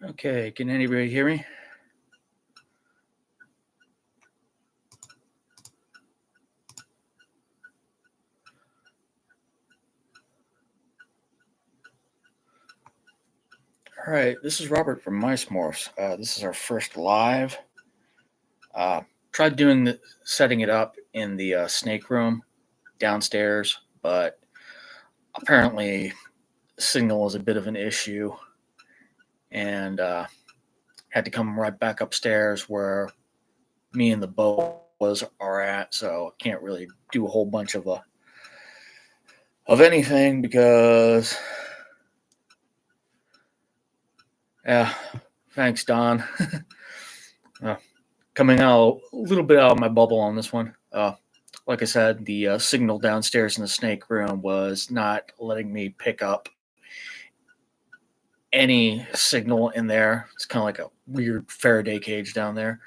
Okay, can anybody hear me? All right, this is Robert from Meis Morphs. This is our first live. Uh, Tried setting it up in the snake room downstairs, but apparently signal was a bit of an issue, and had to come right back upstairs where me and the boas are at. So I can't really do a whole bunch of anything because yeah. Thanks, Don. uh, Coming out a little bit out of my bubble on this one. Like I said, the signal downstairs in the snake room was not letting me pick up any signal in there. It's kind of like a weird Faraday cage down there.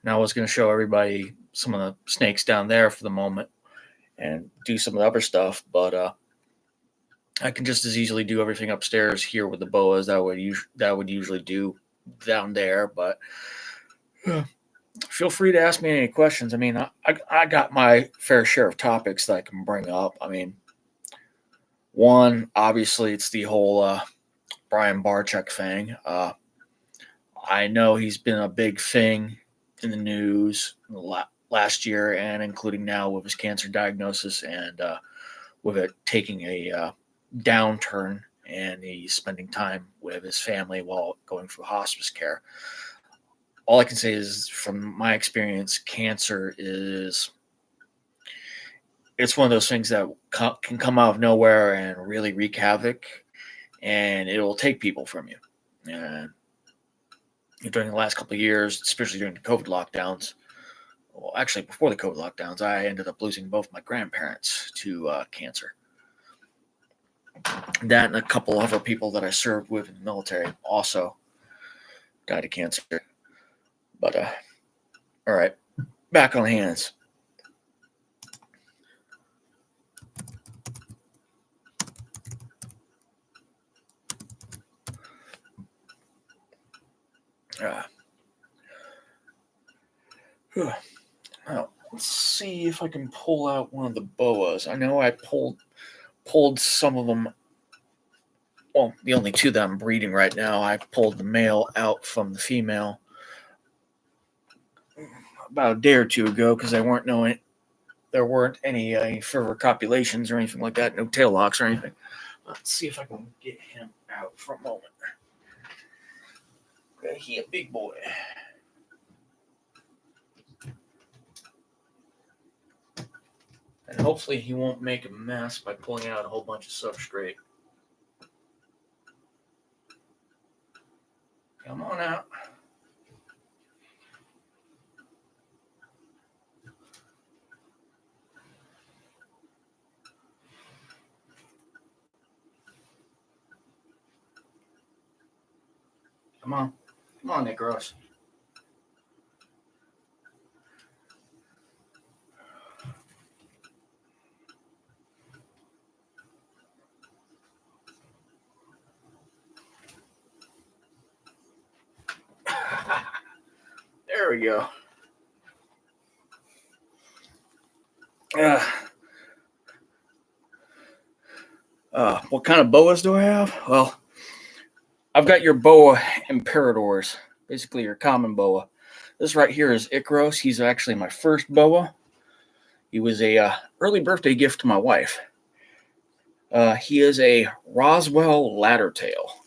And I was going to show everybody some of the snakes down there for the moment and do some of the other stuff, but I can just as easily do everything upstairs here with the boas that would usually do down there. But feel free to ask me any questions. I mean, I got my fair share of topics that I can bring up. I mean, one, obviously, it's the whole Brian Barczyk thing. I know he's been a big thing in the news last year and including now with his cancer diagnosis and with it taking a downturn, and he's spending time with his family while going through hospice care. All I can say is, from my experience, cancer it's one of those things that can come out of nowhere and really wreak havoc, and it will take people from you. And during the last couple of years, especially during the COVID lockdowns, well, actually before the COVID lockdowns, I ended up losing both my grandparents to cancer. That and a couple other people that I served with in the military also died of cancer. But all right, back on hands. Uh, Now, let's see if I can pull out one of the boas. I know I pulled some of them. Well, the only two that I'm breeding right now, I pulled the male out from the female about a day or two ago because there weren't any further copulations or anything like that, no tail locks or anything. Let's see if I can get him out for a moment. Okay, he a big boy. And hopefully he won't make a mess by pulling out a whole bunch of substrate. Come on out. Come on. Come on, Nick Ross. There we go. What kind of boas do I have? Well, I've got your boa imperators, basically your common boa. This right here is Icaros. He's actually my first boa. He was a early birthday gift to my wife. He is a Roswell laddertail.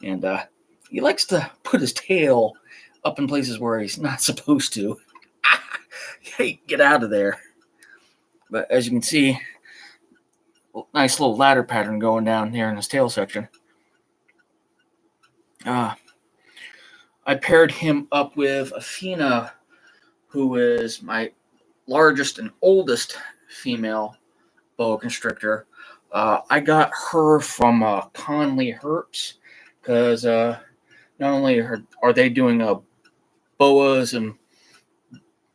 And he likes to put his tail up in places where he's not supposed to. Hey, get out of there. But as you can see, nice little ladder pattern going down here in his tail section. I paired him up with Athena, who is my largest and oldest female boa constrictor. I got her from Conley Herps because not only are they doing boas and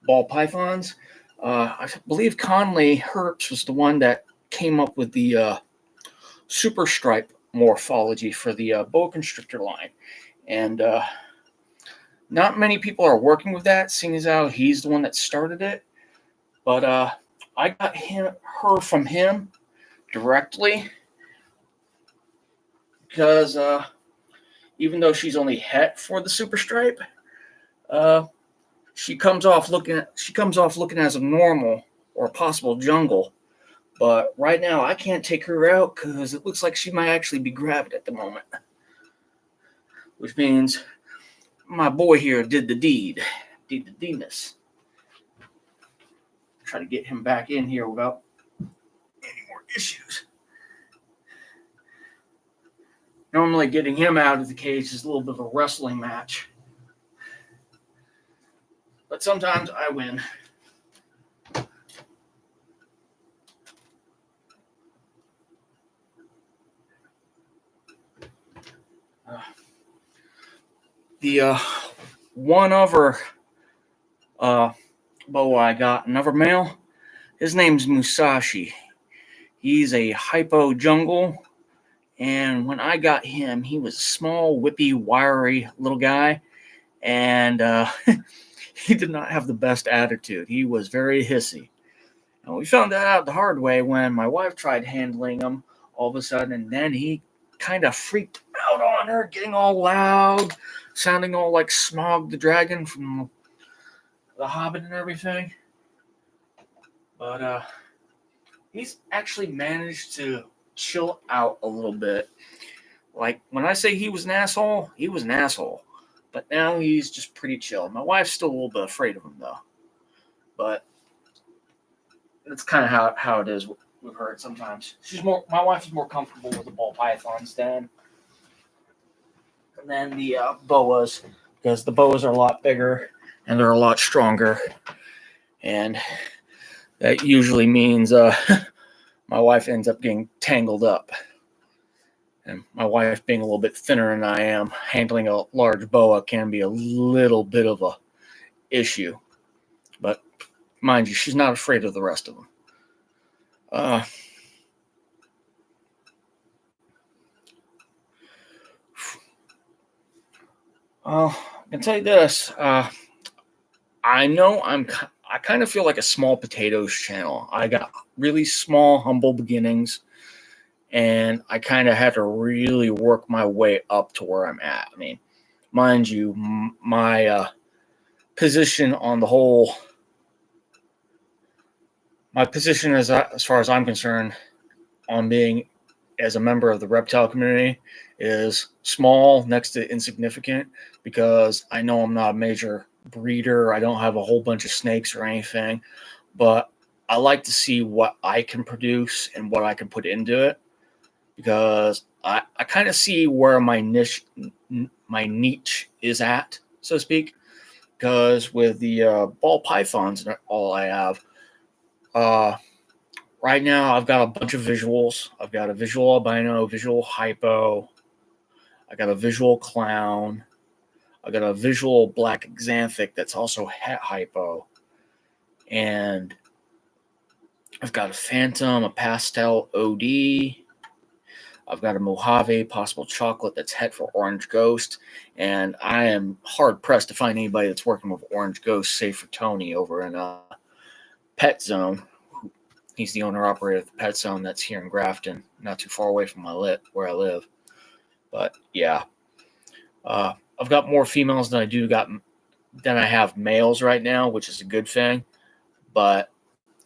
ball pythons, I believe Conley Herps was the one that came up with the super stripe morphology for the boa constrictor line, and not many people are working with that, seeing as how he's the one that started it. But I got her from him directly because even though she's only het for the super stripe, uh, she comes off looking as a normal or a possible jungle. But right now, I can't take her out because it looks like she might actually be gravid at the moment. Which means my boy here did the deed. Did the deedness. Try to get him back in here without any more issues. Normally, getting him out of the cage is a little bit of a wrestling match. But sometimes I win. The one other boa I got, another male, his name's Musashi. He's a hypo jungle, and when I got him, he was a small, whippy, wiry little guy, and he did not have the best attitude. He was very hissy. And we found that out the hard way when my wife tried handling him all of a sudden, and then he kind of freaked out on her, getting all loud, sounding all like Smog the Dragon from The Hobbit and everything. But he's actually managed to chill out a little bit. Like, when I say he was an asshole, he was an asshole. But now he's just pretty chill. My wife's still a little bit afraid of him, though. But that's kind of how it is with her sometimes. My wife is more comfortable with the ball pythons than the boas, because the boas are a lot bigger and they're a lot stronger, and that usually means my wife ends up getting tangled up. And my wife being a little bit thinner than I am, handling a large boa can be a little bit of a issue. But mind you, she's not afraid of the rest of them. I can tell you this. I know I kind of feel like a small potatoes channel. I got really small, humble beginnings, and I kind of had to really work my way up to where I'm at. I mean, mind you, my position on the whole, my position as far as I'm concerned on being as a member of the reptile community is small next to insignificant, because I know I'm not a major breeder. I don't have a whole bunch of snakes or anything, but I like to see what I can produce and what I can put into it, because I kind of see where my niche is at, so to speak. Because with the ball pythons and all I have, right now I've got a bunch of visuals. I've got a visual albino, visual hypo. I got a visual clown. I got a visual black xanthic that's also hypo. And I've got a phantom, a pastel OD. I've got a Mojave possible chocolate that's het for orange ghost. And I am hard pressed to find anybody that's working with orange ghost, save for Tony over in Pet Zone. He's the owner operator of the Pet Zone that's here in Grafton, not too far away from where I live. But yeah, I've got more females than I have males right now, which is a good thing. But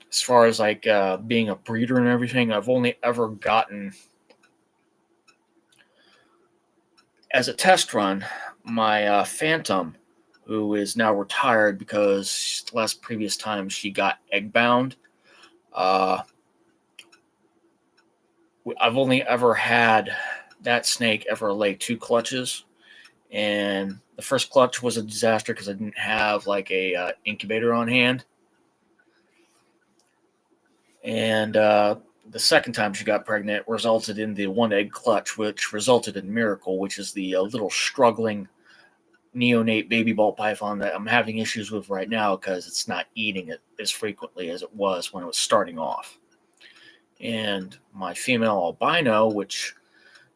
as far as like being a breeder and everything, I've only ever gotten, as a test run, my Phantom, who is now retired because last previous time she got egg bound. I've only ever had that snake ever lay 2 clutches, and the first clutch was a disaster because I didn't have like a incubator on hand. And the second time she got pregnant resulted in the 1 egg clutch, which resulted in Miracle, which is the little struggling neonate baby ball python that I'm having issues with right now because it's not eating it as frequently as it was when it was starting off. And my female albino, which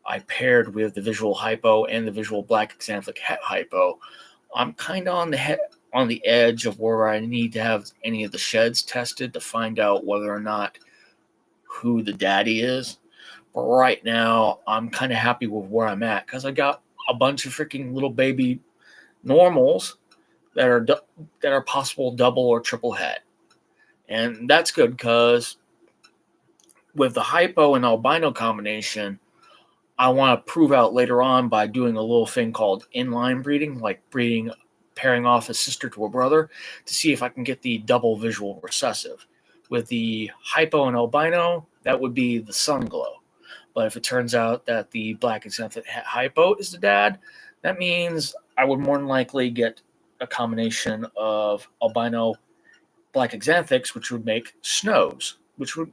I paired with the visual hypo and the visual black xanthic het hypo, I'm kind of on the edge of where I need to have any of the sheds tested to find out whether or not who the daddy is. But right now, I'm kind of happy with where I'm at because I got a bunch of freaking little baby normals that are possible double or triple het, and that's good because with the hypo and albino combination, I want to prove out later on by doing a little thing called inline breeding, like breeding, pairing off a sister to a brother to see if I can get the double visual recessive. With the hypo and albino, that would be the sun glow. But if it turns out that the black xanthic hypo is the dad, that means I would more than likely get a combination of albino black xanthics, which would make snows, which would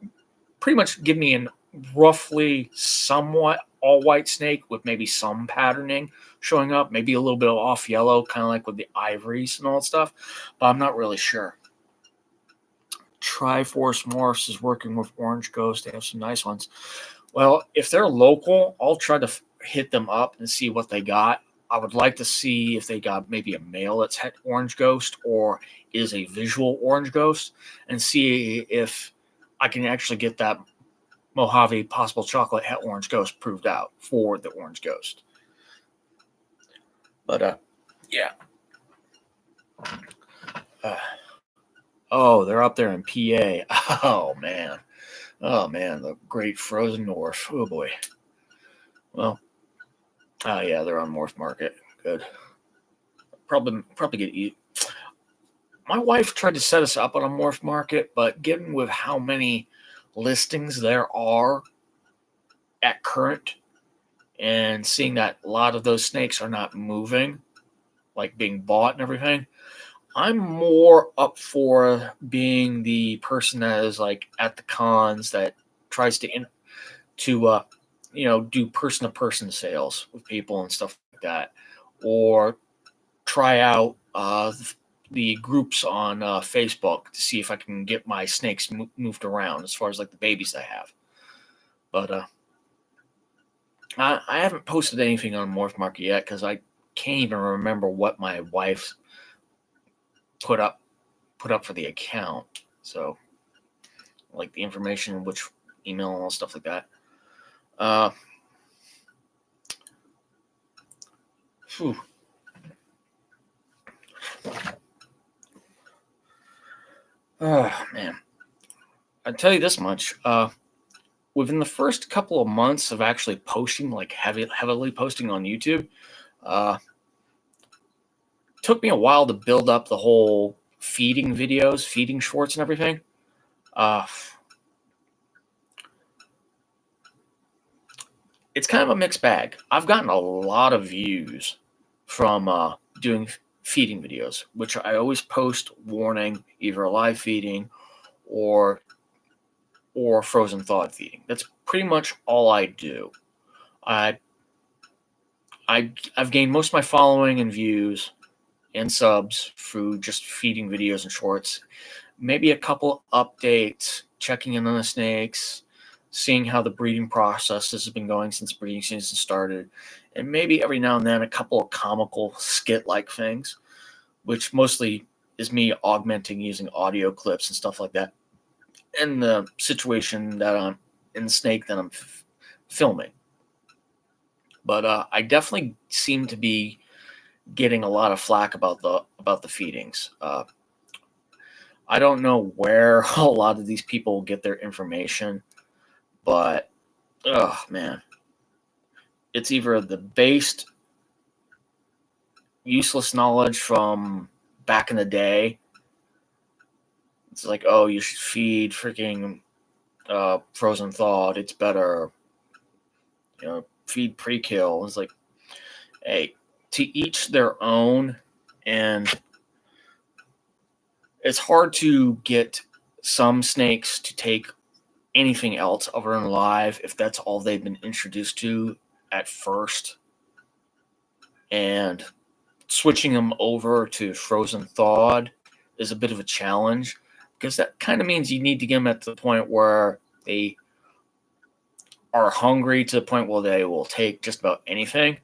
pretty much give me an roughly somewhat all white snake with maybe some patterning showing up, maybe a little bit of off yellow, kind of like with the ivories and all that stuff, but I'm not really sure. Triforce Morphs is working with Orange Ghost. They have some nice ones. Well, if they're local, I'll try to hit them up and see what they got. I would like to see if they got maybe a male that's het Orange Ghost or is a visual Orange Ghost, and see if I can actually get that Mojave Possible Chocolate Het Orange Ghost proved out for the Orange Ghost. But, yeah. Oh, they're up there in PA. Oh, man. The great frozen north. Oh, boy. Well, yeah, they're on Morph Market. Good. Probably get eat. My wife tried to set us up on a Morph Market, but given with how many listings there are at current, and seeing that a lot of those snakes are not moving, like being bought and everything, I'm more up for being the person that is like at the cons that tries to do person to person sales with people and stuff like that, or try out the groups on Facebook to see if I can get my snakes moved around as far as like the babies I have. But I haven't posted anything on Morph Market yet because I can't even remember what my wife put up for the account. So, like the information, which email and all stuff like that. Whew. Oh man, I tell you this much. Within the first couple of months of actually posting, like heavily posting on YouTube, took me a while to build up the whole feeding videos, feeding shorts, and everything. It's kind of a mixed bag. I've gotten a lot of views from doing feeding videos, which I always post warning either live feeding or frozen thawed feeding. That's pretty much all I do. I've gained most of my following and views and subs through just feeding videos and shorts. Maybe a couple updates, checking in on the snakes, seeing how the breeding process has been going since breeding season started, and maybe every now and then a couple of comical skit-like things, which mostly is me augmenting using audio clips and stuff like that in the situation that I'm in the snake that I'm filming. But I definitely seem to be getting a lot of flack about the feedings. I don't know where a lot of these people get their information, but oh man, it's either the based useless knowledge from back in the day. It's like, oh, you should feed freaking frozen thawed. It's better, feed pre-kill. It's like, hey, to each their own, and it's hard to get some snakes to take anything else other than live if that's all they've been introduced to at first. And switching them over to frozen thawed is a bit of a challenge because that kind of means you need to get them at the point where they are hungry to the point where they will take just about anything,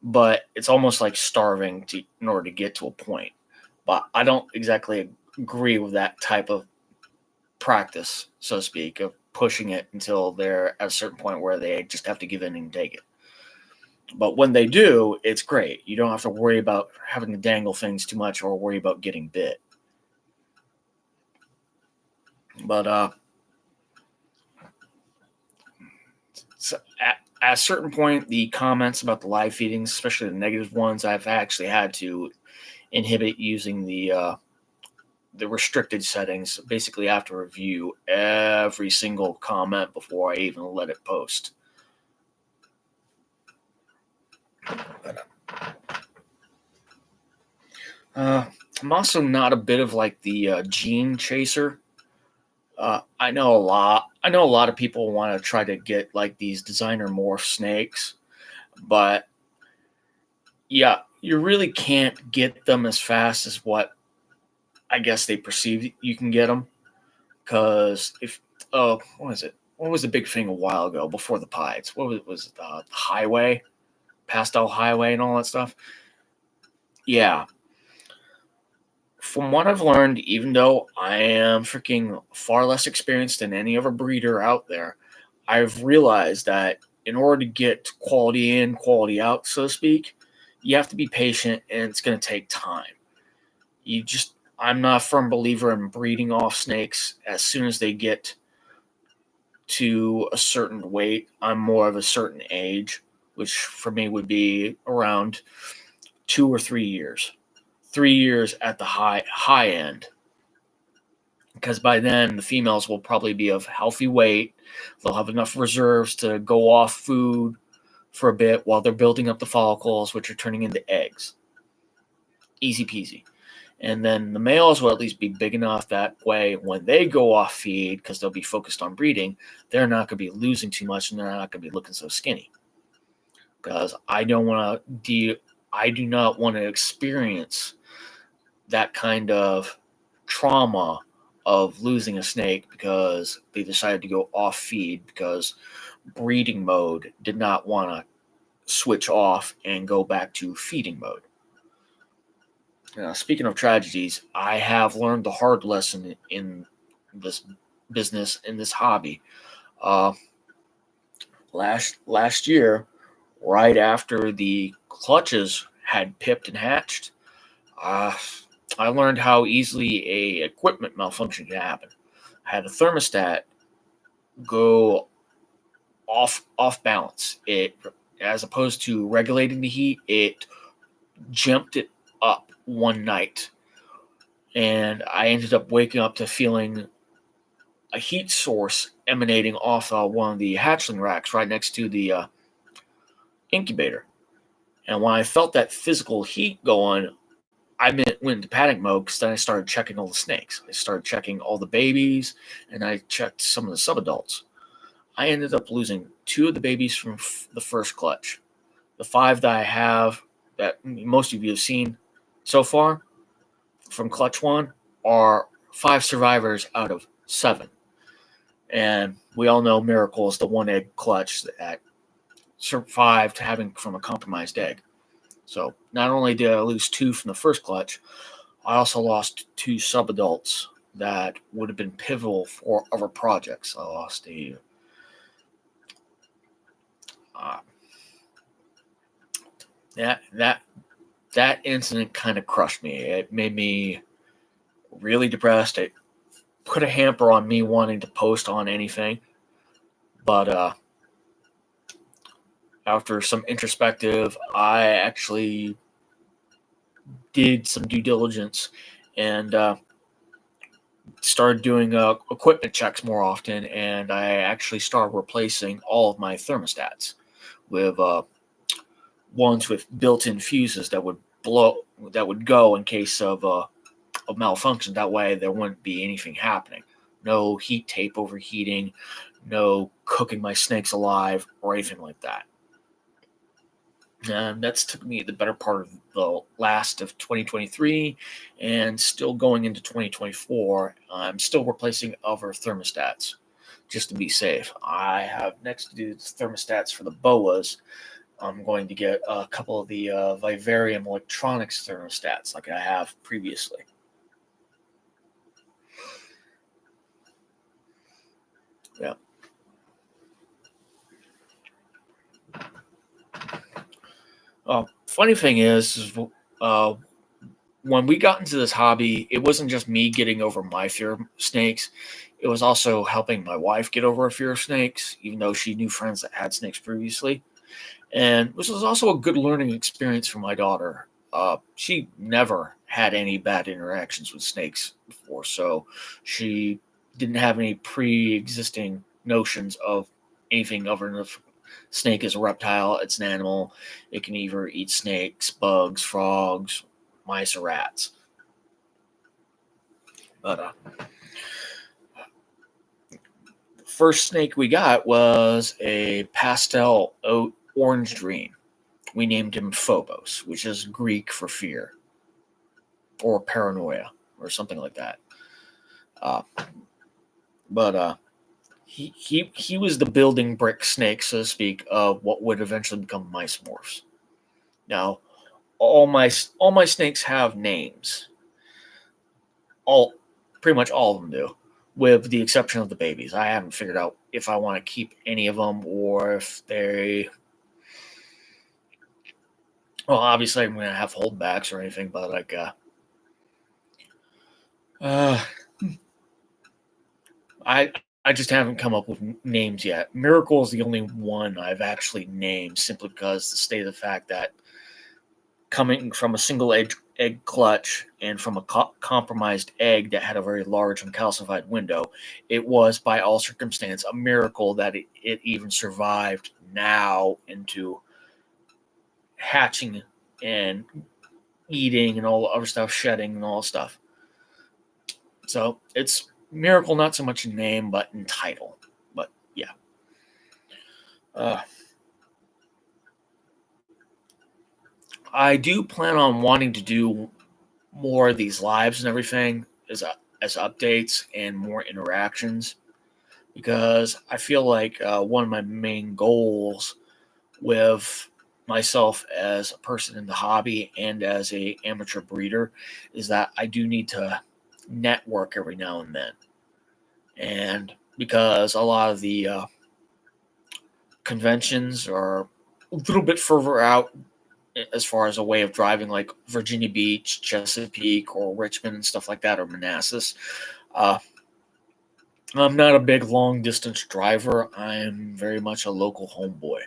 but it's almost like starving in order to get to a point. But I don't exactly agree with that type of practice, so to speak, of pushing it until they're at a certain point where they just have to give in and take it. But when they do, it's great. You don't have to worry about having to dangle things too much or worry about getting bit. But so at a certain point, the comments about the live feedings, especially the negative ones, I've actually had to inhibit using the restricted settings. Basically, I have to review every single comment before I even let it post. I'm also not a bit of like the gene chaser. I know a lot. I know a lot of people want to try to get like these designer morph snakes, but yeah, you really can't get them as fast as what I guess they perceive you can get them. Because if what was it? What was the big thing a while ago before the Pieds? What was it, the highway, pastel highway, and all that stuff? Yeah. From what I've learned, even though I am freaking far less experienced than any other breeder out there, I've realized that in order to get quality in, quality out, so to speak, you have to be patient and it's going to take time. I'm not a firm believer in breeding off snakes as soon as they get to a certain weight. I'm more of a certain age, which for me would be around 2 or 3 years. 3 years at the high end, because by then the females will probably be of healthy weight. They'll have enough reserves to go off food for a bit while they're building up the follicles, which are turning into eggs. Easy peasy. And then the males will at least be big enough that way when they go off feed, because they'll be focused on breeding, they're not going to be losing too much and they're not going to be looking so skinny. Because I do not want to experience that kind of trauma of losing a snake because they decided to go off feed because breeding mode did not want to switch off and go back to feeding mode. Now, speaking of tragedies, I have learned the hard lesson in this business, in this hobby. Uh, last year, right after the clutches had pipped and hatched, I learned how easily a equipment malfunction can happen. I had a thermostat go off balance. It, as opposed to regulating the heat, it jumped it up one night, and I ended up waking up to feeling a heat source emanating off one of the hatchling racks right next to the incubator. And when I felt that physical heat going, I went into panic mode because then I started checking all the snakes. I started checking all the babies, and I checked some of the subadults. I ended up losing 2 of the babies from the first clutch. The 5 that I have, that most of you have seen so far from clutch 1, are 5 survivors out of 7. And we all know Miracle is the 1-egg clutch that survived having from a compromised egg. So not only did I lose 2 from the first clutch, I also lost 2 subadults that would have been pivotal for other projects. I lost that incident kind of crushed me. It made me really depressed. It put a hamper on me wanting to post on anything. But after some introspective, I actually did some due diligence and started doing equipment checks more often, and I actually started replacing all of my thermostats with ones with built-in fuses that would go in case of malfunction. That way there wouldn't be anything happening. No heat tape overheating, no cooking my snakes alive or anything like that. And that's took me the better part of the last of 2023 and still going into 2024. I'm still replacing other thermostats just to be safe. I have next to do thermostats for the boas. I'm going to get a couple of the Vivarium electronics thermostats like I have previously. Yeah. Funny thing is uh, when we got into this hobby, it wasn't just me getting over my fear of snakes. It was also helping my wife get over a fear of snakes, even though she knew friends that had snakes previously. And this was also a good learning experience for my daughter. She never had any bad interactions with snakes before, so she didn't have any pre-existing notions of anything other than a snake is a reptile. It's an animal. It can either eat snakes, bugs, frogs, mice, or rats. But the first snake we got was a pastel orange dream. We named him Phobos, which is Greek for fear or paranoia or something like that. Uh, but he was the building brick snake, so to speak, of what would eventually become Meis Morphs. Now, all my snakes have names. All Pretty much all of them do, with the exception of the babies. I haven't figured out if I want to keep any of them or if they. Well, obviously, I'm gonna have holdbacks or anything, but like, uh, I I just haven't come up with names yet. Miracle is the only one I've actually named, simply because the state of the fact that coming from a single egg clutch and from a compromised egg that had a very large and calcified window, it was by all circumstance a miracle that it even survived now into hatching and eating and all the other stuff, shedding and all stuff. So it's miracle, not so much in name, but in title. But yeah. Uh, I do plan on wanting to do more of these lives and everything as updates and more interactions because I feel like one of my main goals with myself as a person in the hobby and as a amateur breeder is that I do need to network every now and then, and because a lot of the conventions are a little bit further out as far as a way of driving, like Virginia Beach, Chesapeake, or Richmond and stuff like that, or Manassas. Uh, I'm not a big long distance driver. I'm very much a local homeboy.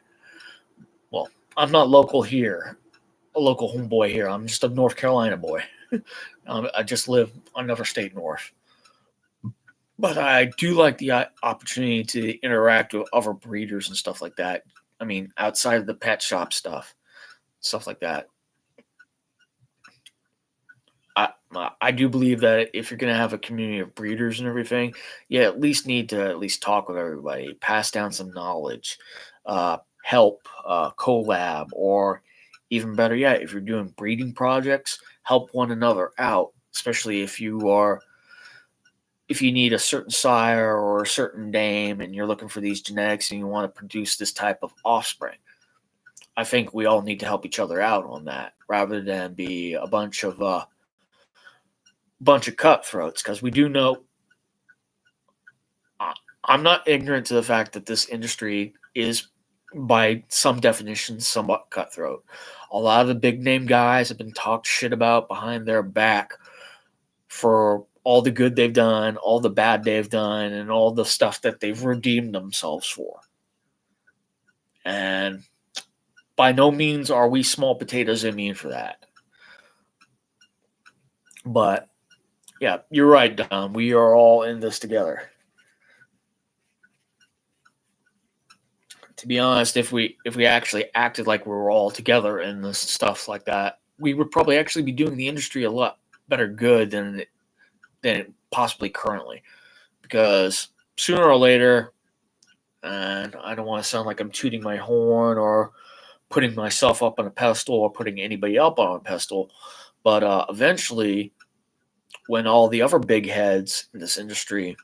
Well, I'm not a local homeboy here. I'm just a North Carolina boy. I just live another state north. But I do like the opportunity to interact with other breeders and stuff like that. I mean, outside of the pet shop stuff like that. I do believe that if you're going to have a community of breeders and everything, you at least need to at least talk with everybody, pass down some knowledge, help, collab, or even better yet, if you're doing breeding projects, help one another out. Especially if you need a certain sire or a certain dame, and you're looking for these genetics and you want to produce this type of offspring. I think we all need to help each other out on that, rather than be a bunch of cutthroats, because we do know I'm not ignorant to the fact that this industry is by some definitions somewhat cutthroat. A lot of the big name guys have been talked shit about behind their back for all the good they've done, all the bad they've done, and all the stuff that they've redeemed themselves for. And by no means are we small potatoes immune for that. But yeah, you're right, Don. We are all in this together. To be honest, if we actually acted like we were all together in this stuff like that, we would probably actually be doing the industry a lot better good than it possibly currently. Because sooner or later, and I don't want to sound like I'm tooting my horn or putting myself up on a pedestal or putting anybody up on a pedestal, but eventually, when all the other big heads in this industry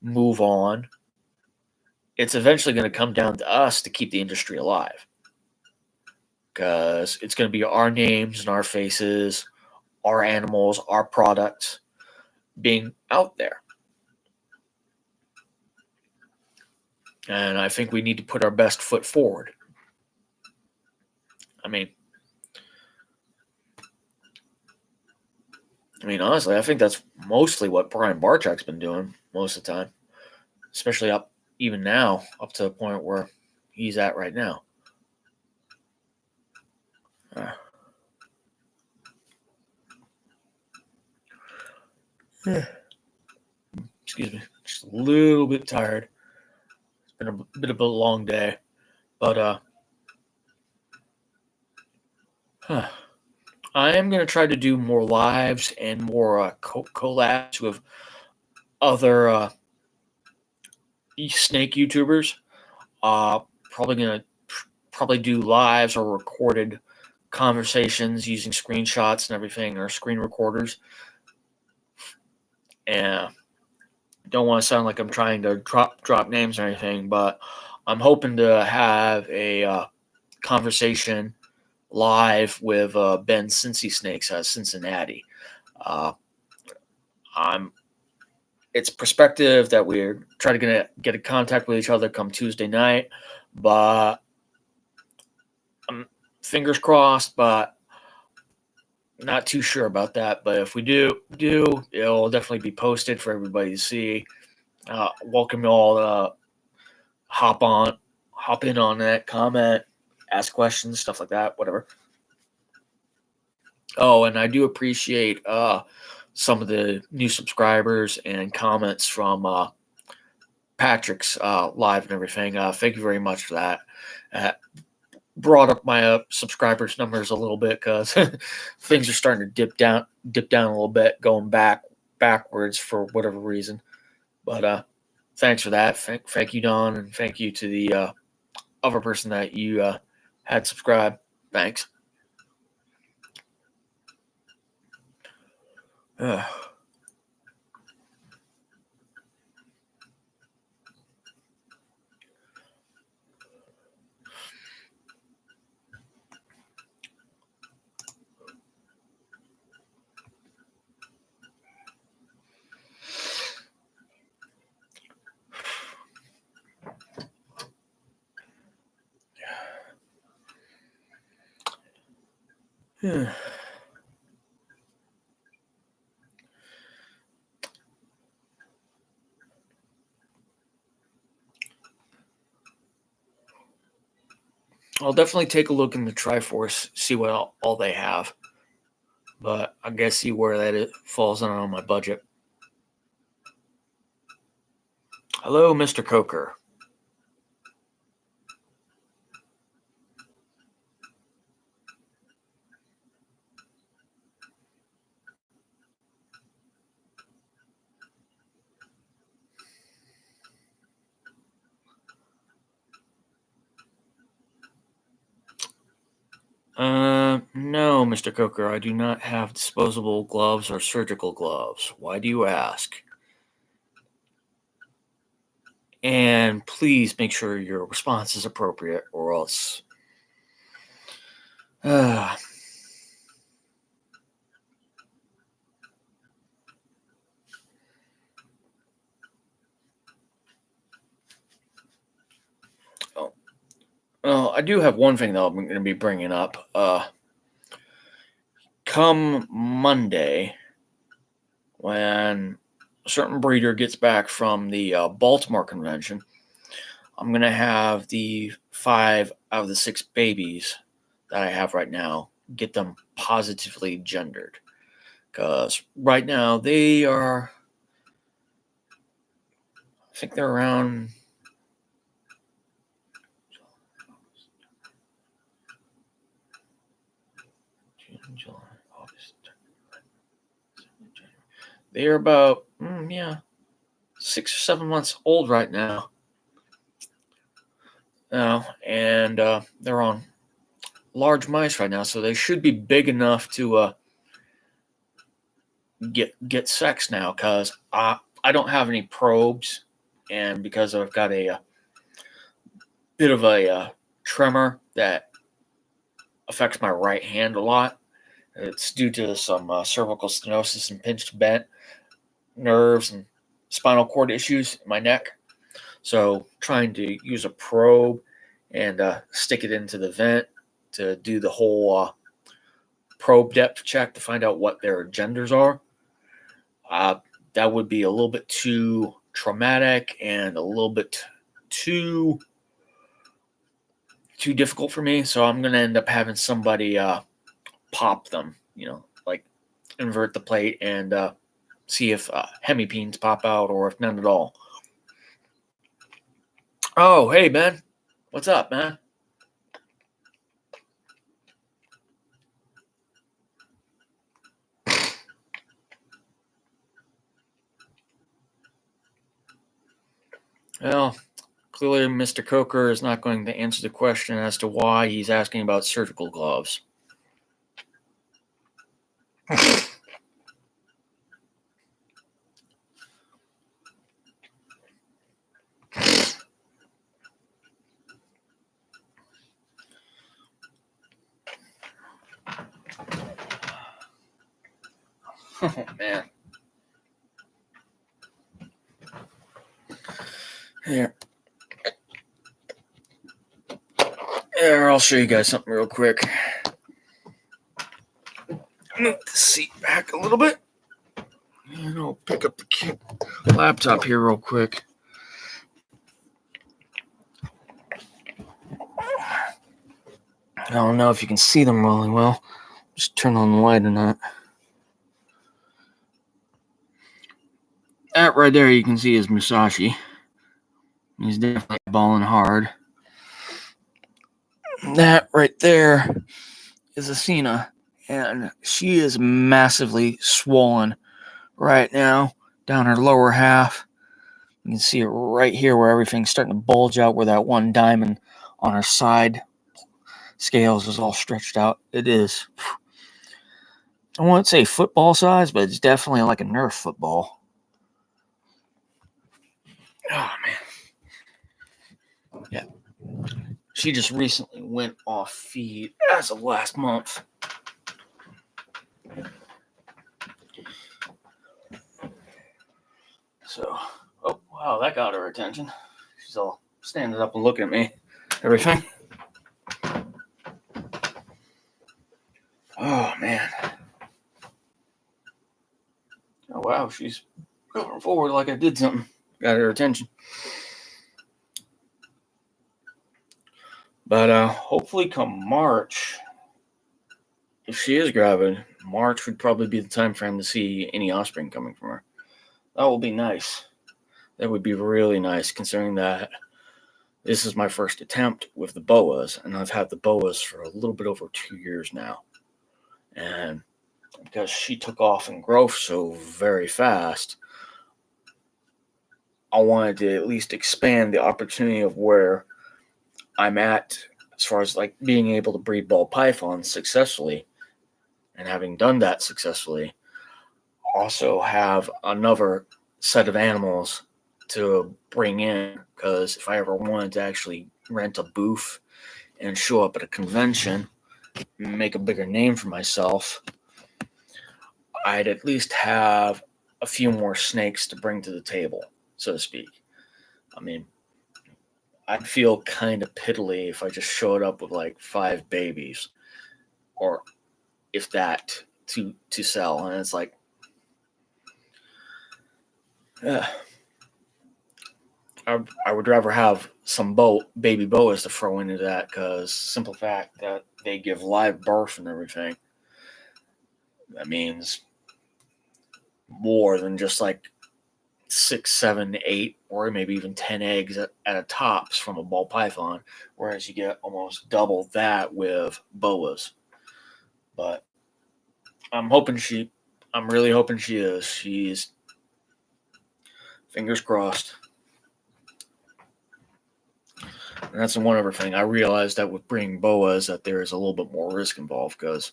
move on, it's eventually going to come down to us to keep the industry alive, because it's going to be our names and our faces, our animals, our products being out there. And I think we need to put our best foot forward. I mean, honestly, I think that's mostly what Brian Barczyk's been doing most of the time, especially up even now, up to the point where he's at right now. Uh, excuse me, just a little bit tired. It's been a bit of a long day, but I am going to try to do more lives and more collabs with other snake YouTubers. Probably going to probably do lives or recorded conversations using screenshots and everything, or screen recorders. And don't want to sound like I'm trying to drop names or anything, but I'm hoping to have a conversation live with Ben Cincy Snakes out of Cincinnati. It's prospective that we're trying to get in contact with each other come Tuesday night, but fingers crossed, but not too sure about that. But if we do, it'll definitely be posted for everybody to see. Welcome you all to hop in on that, comment, ask questions, stuff like that, whatever. Oh, and I do appreciate some of the new subscribers and comments from Patrick's live and everything. Thank you very much for that. Brought up my subscribers numbers a little bit, because things are starting to dip down a little bit, going backwards for whatever reason. But thanks for that. Thank you, Don, and thank you to the other person that you had subscribed. Thanks. I'll definitely take a look in the Triforce, see what all they have. But I guess see where that falls on my budget. Hello, Mr. Coker. No, Mr. Coker, I do not have disposable gloves or surgical gloves. Why do you ask? And please make sure your response is appropriate, or else. Oh, I do have one thing that I'm going to be bringing up. Come Monday, when a certain breeder gets back from the Baltimore convention, I'm going to have the 5 out of the 6 babies that I have right now, get them positively gendered. Because right now they are, I think they're around June, July, August. They're about, 6 or 7 months old right now. And they're on large mice right now, so they should be big enough to get sex now. Because I don't have any probes, and because I've got a bit of a tremor that affects my right hand a lot. It's due to some cervical stenosis and pinched bent nerves and spinal cord issues in my neck. So trying to use a probe and stick it into the vent to do the whole probe depth check to find out what their genders are. That would be a little bit too traumatic and a little bit too difficult for me. So I'm gonna end up having somebody pop them. Like invert the plate and see if hemipenes pop out or if none at all. Oh, hey, Ben. What's up, man? Well, clearly Mr. Coker is not going to answer the question as to why he's asking about surgical gloves. Oh, man. Here. Here, I'll show you guys something real quick. Move the seat back a little bit. And I'll pick up the laptop here real quick. I don't know if you can see them really well. Just turn on the light or not. That right there you can see is Musashi. He's definitely balling hard. That right there is Asina, and she is massively swollen right now down her lower half. You can see it right here where everything's starting to bulge out, where that one diamond on her side scales is all stretched out. It is, I won't say football size, but it's definitely like a Nerf football. Oh, man. Yeah. She just recently went off feed as of last month. So, oh, wow, that got her attention. She's all standing up and looking at me. Everything. Oh, man. Oh, wow, she's going forward like I did something. Got her attention. But hopefully come March, if she is gravid, March would probably be the time frame to see any offspring coming from her. That will be nice. That would be really nice, considering that this is my first attempt with the boas, and I've had the boas for a little bit over 2 years now. And because she took off in growth so very fast, I wanted to at least expand the opportunity of where I'm at as far as like being able to breed ball pythons successfully, and having done that successfully, also have another set of animals to bring in, because if I ever wanted to actually rent a booth and show up at a convention, make a bigger name for myself, I'd at least have a few more snakes to bring to the table, so to speak. I mean, I'd feel kind of piddly if I just showed up with like 5 babies, or if that, to sell. And it's like, I would rather have some baby boas to throw into that, because simple fact that they give live birth and everything, that means more than just like 6, 7, 8, or maybe even 10 eggs at a tops from a ball python, whereas you get almost double that with boas. But I'm really hoping she is. She's, fingers crossed. And that's one other thing. I realized that with bringing boas, that there is a little bit more risk involved, because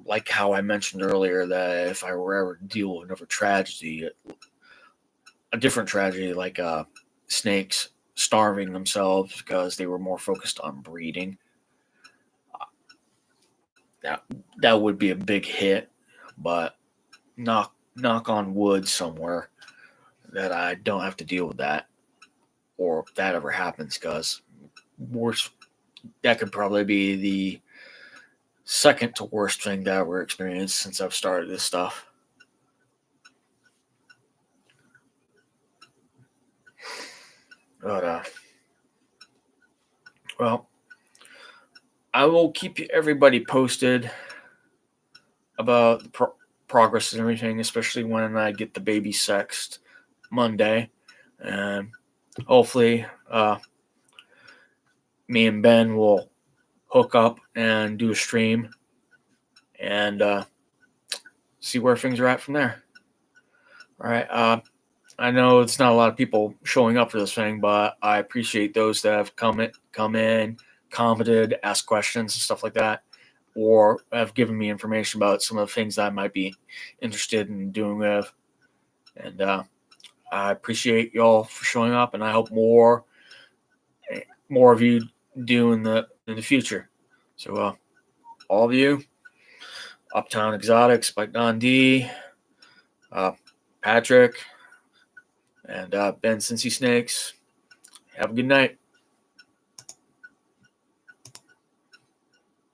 like how I mentioned earlier, that if I were ever to deal with another tragedy, a different tragedy like snakes starving themselves because they were more focused on breeding. That would be a big hit, but knock on wood somewhere that I don't have to deal with that, or if that ever happens, because worst that could probably be the second to worst thing that I've ever experienced since I've started this stuff. But well, I will keep everybody posted about the progress and everything, especially when I get the baby sexed Monday, and hopefully, me and Ben will hook up and do a stream and see where things are at from there. All right. I know it's not a lot of people showing up for this thing, but I appreciate those that have come in, commented, asked questions and stuff like that, or have given me information about some of the things that I might be interested in doing with. And I appreciate y'all for showing up, and I hope more of you do in the future. So all of you, Uptown Exotics, Spike Don D, Patrick, and Ben Cincy Snakes, have a good night.